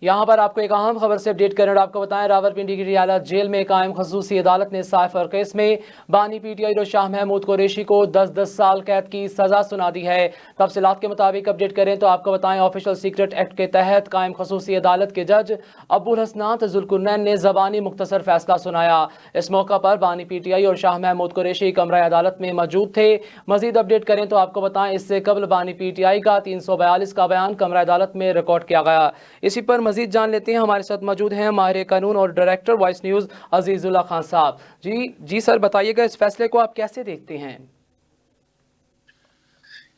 यहाँ पर आपको एक अहम खबर से अपडेट करें और आपको बताएं, रावलपिंडी की रियाला जेल में कायम खसूसी अदालत ने साइफर केस में बानी पीटीआई और शाह महमूद कुरैशी को 10-10 साल कैद की सजा सुना दी है। तफसीलात के मुताबिक अपडेट करें तो आपको बताएं, ऑफिशियल सीक्रेट एक्ट के तहत कायम खसूसी अदालत के जज अब्बुल हसनात जुल्कुरनैन ने ज़बानी मुख्तसर फैसला सुनाया। इस मौका पर बानी पीटीआई और शाह महमूद कुरैशी कमरा अदालत में मौजूद थे। मजीद अपडेट करें तो आपको बताएं, इससे कबल बानी पीटीआई का 342 का बयान कमरा अदालत में रिकॉर्ड किया गया। इसी पर मजीद जान लेते हैं। हमारे साथ मौजूद हैं माहिर कानून और director voice news Azizullah Khan साहब। जी सर, बताइएगा इस फैसले को आप कैसे देखते हैं?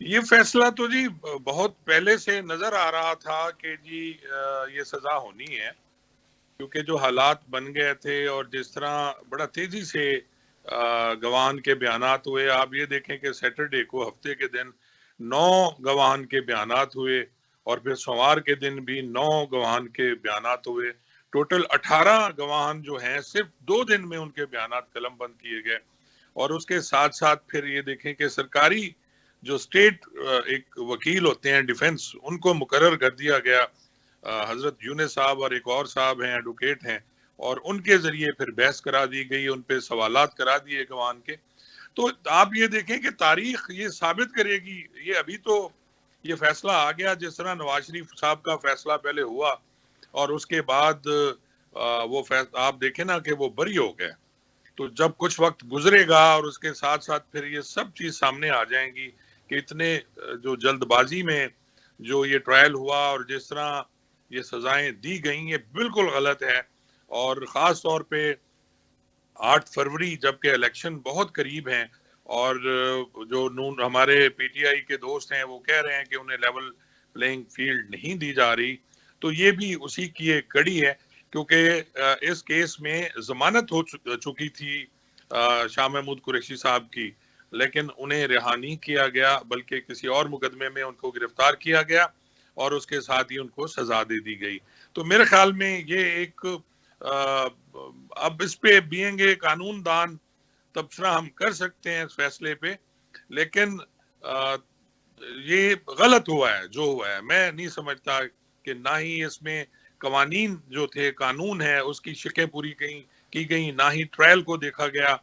ये फैसला तो जी बहुत पहले से नजर आ रहा था कि जी ये सजा होनी है, क्योंकि जो हालात बन गए थे और जिस तरह बड़ा तेजी से गवाहान के बयानात हुए। आप ये देखें कि सैटरडे को हफ्ते के दिन 9 गवाहान के बयानात हुए और फिर सोमवार के दिन भी 9 गवाहान के बयानात हुए। टोटल 18 गवाहान जो हैं सिर्फ 2 दिन में उनके बयानात कलम बंद किए गए। और उसके साथ साथ फिर ये देखें कि सरकारी जो स्टेट एक वकील होते हैं डिफेंस, उनको मुकर्रर कर दिया गया। हजरत यूनुस साहब और एक और साहब हैं, एडवोकेट हैं, और उनके जरिए फिर बहस करा दी गई, उन पे सवालात करा दिए गवान के। तो आप ये देखें कि तारीख ये साबित करेगी। ये अभी तो ये फैसला आ गया, जिस तरह नवाज शरीफ साहब का फैसला पहले हुआ और उसके बाद वो आप देखें ना कि वो बरी हो गए। तो जब कुछ वक्त गुजरेगा और उसके साथ साथ फिर ये सब चीज सामने आ जाएंगी कि इतने जो जल्दबाजी में जो ये ट्रायल हुआ और जिस तरह ये सजाएं दी गई, ये बिल्कुल गलत है। और खास तौर पे 8 फरवरी जबकि इलेक्शन बहुत करीब हैं और जो नून हमारे पीटीआई के दोस्त हैं वो कह रहे हैं कि उन्हें लेवल प्लेइंग फील्ड नहीं दी जा रही, तो ये भी उसी की एक कड़ी है। क्योंकि इस केस में जमानत हो चुकी थी शाह महमूद कुरैशी साहब की, लेकिन उन्हें रिहा नहीं किया गया, बल्कि किसी और मुकदमे में उनको गिरफ्तार किया गया और उसके साथ ही उनको सजा दे दी गई। तो मेरे ख्याल में ये एक अब इस पे बीएंगे कानून दान तबसरा हम कर सकते हैं इस फैसले पे, लेकिन ये गलत हुआ है जो हुआ है। मैं नहीं समझता कि ना ही इसमें कवानीन जो थे, कानून है, उसकी शिकें पूरी की गई, ना ही ट्रायल को देखा गया।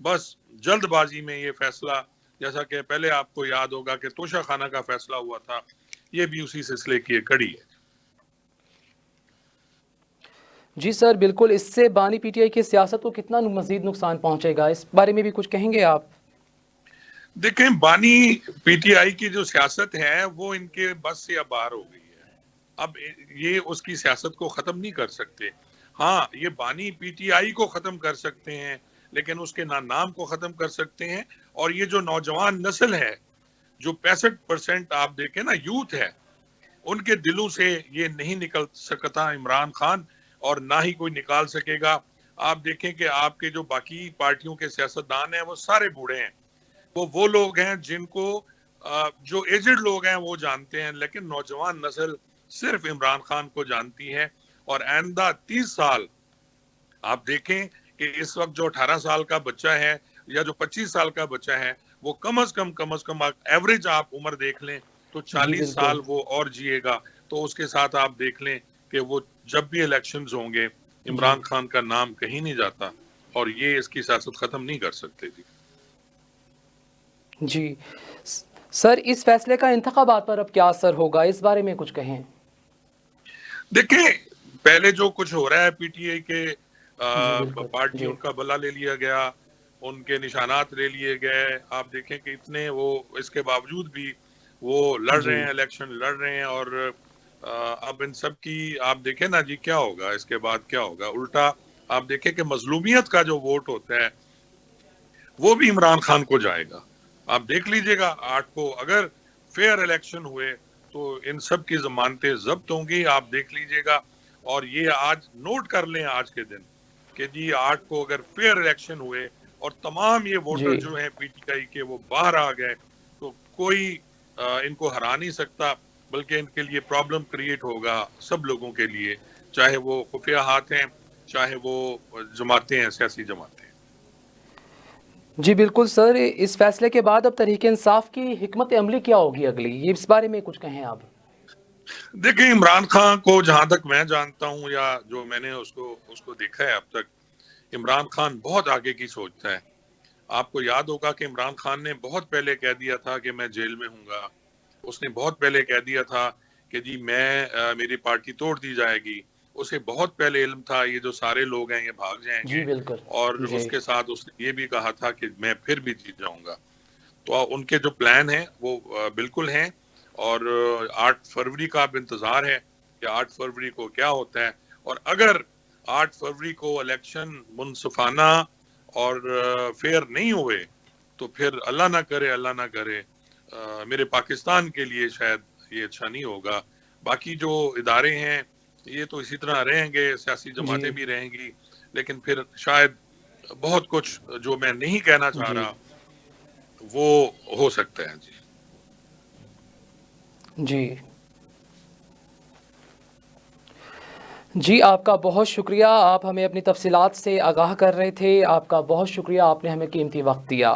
बस जल्दबाजी में ये फैसला, जैसा कि पहले आपको याद होगा कि तोशा खाना का फैसला हुआ था, ये भी उसी सिलसिले की एक कड़ी है। जी सर, बिल्कुल। इससे बानी पीटीआई की सियासत को कितना मजीद नुकसान पहुंचेगा, इस बारे में भी कुछ कहेंगे आप? देखें, बानी पीटीआई की जो सियासत है वो इनके बस से अब बाहर हो गई है। अब ये उसकी सियासत को खत्म नहीं कर सकते। हाँ, ये बानी पीटीआई को खत्म कर सकते हैं, लेकिन उसके नाम को खत्म कर सकते हैं। और ये जो नौजवान नस्ल है, जो 65% आप देखें ना यूथ है, उनके दिलों से ये नहीं निकल सकता इमरान खान, और ना ही कोई निकाल सकेगा। आप देखें कि आपके जो बाकी पार्टियों के सियासतदान हैं वो सारे बूढ़े हैं। वो लोग हैं जिनको जो एजेड लोग हैं वो जानते हैं, लेकिन नौजवान नस्ल सिर्फ इमरान खान को जानती है। और आइंदा 30 साल आप देखें कि इस वक्त जो 18 साल का बच्चा है या जो 25 साल का बच्चा है, वो कम अज कम एवरेज आप उम्र देख लें तो जी 40 साल बिल्कुल। वो और जिएगा। तो उसके साथ आप देख लें कि वो जब भी इलेक्शंस होंगे, जी इमरान खान का नाम कहीं नहीं जाता और ये इसकी सियासत खत्म नहीं कर सकते थी। जी सर, इस फैसले का इंतखाबात पर अब क्या असर होगा, इस बारे में कुछ कहें? देखें, पहले जो कुछ हो रहा है पीटीआई के जी बिल्कुल। पार्टी, जी उनका बल्ला ले लिया गया, उनके निशानात ले लिए गए। आप देखें कि इतने वो इसके बावजूद भी वो लड़ जी रहे हैं, इलेक्शन लड़ रहे हैं। और अब इन सब की आप देखें ना जी क्या होगा, इसके बाद क्या होगा। उल्टा आप देखें कि मजलूमियत का जो वोट होता है वो भी इमरान खान को जाएगा। आप देख लीजिएगा 8 को अगर फेयर इलेक्शन हुए तो इन सब की जमानतें जब्त होंगी, आप देख लीजिएगा। और ये आज नोट कर लें आज के दिन कि जी 8 को अगर फेयर इलेक्शन हुए और तमाम ये जी वोटर जो हैं पीटीआई के वो बाहर आ गए, तो कोई इनको हरा नहीं सकता, बल्कि इनके लिए प्रॉब्लम क्रिएट होगा सब लोगों के लिए, चाहे वो खुफिया हाथ हैं, चाहे वो जमातें हैं, सियासी जमातें। जी बिल्कुल सर, इस फैसले के बाद अब तहरीक इंसाफ की हिकमत अमली क्या होगी अगली, ये इस बारे में कुछ कहें आप? देखिए, इमरान खान को जहां तक मैं जानता हूं या जो मैंने उसको देखा है अब तक, इमरान खान बहुत आगे की सोचता है। आपको याद होगा कि इमरान खान ने बहुत पहले कह दिया था कि मैं जेल में हूँगा। उसने बहुत पहले कह दिया था कि जी मेरी पार्टी तोड़ दी जाएगी। उसे बहुत पहले इल्म था ये जो सारे लोग हैं ये भाग जी जाएंगे, बिल्कुल। और जी उसके साथ उसने ये भी कहा था कि मैं फिर भी जीत जाऊंगा। तो उनके जो प्लान हैं वो बिल्कुल हैं, और 8 फरवरी का अब इंतजार है कि 8 फरवरी को क्या होता है। और अगर 8 फरवरी को इलेक्शन मुनसिफाना और फेयर नहीं हुए तो फिर अल्लाह ना करे मेरे पाकिस्तान के लिए शायद ये अच्छा नहीं होगा। बाकी जो इदारे हैं ये तो इसी तरह रहेंगे, सियासी जी जमातें भी रहेंगी, लेकिन फिर शायद बहुत कुछ जो मैं नहीं कहना चाह जी रहा वो हो सकता है। जी जी जी, आपका बहुत शुक्रिया। आप हमें अपनी तफसीलात से आगाह कर रहे थे। आपका बहुत शुक्रिया, आपने हमें कीमती वक्त दिया।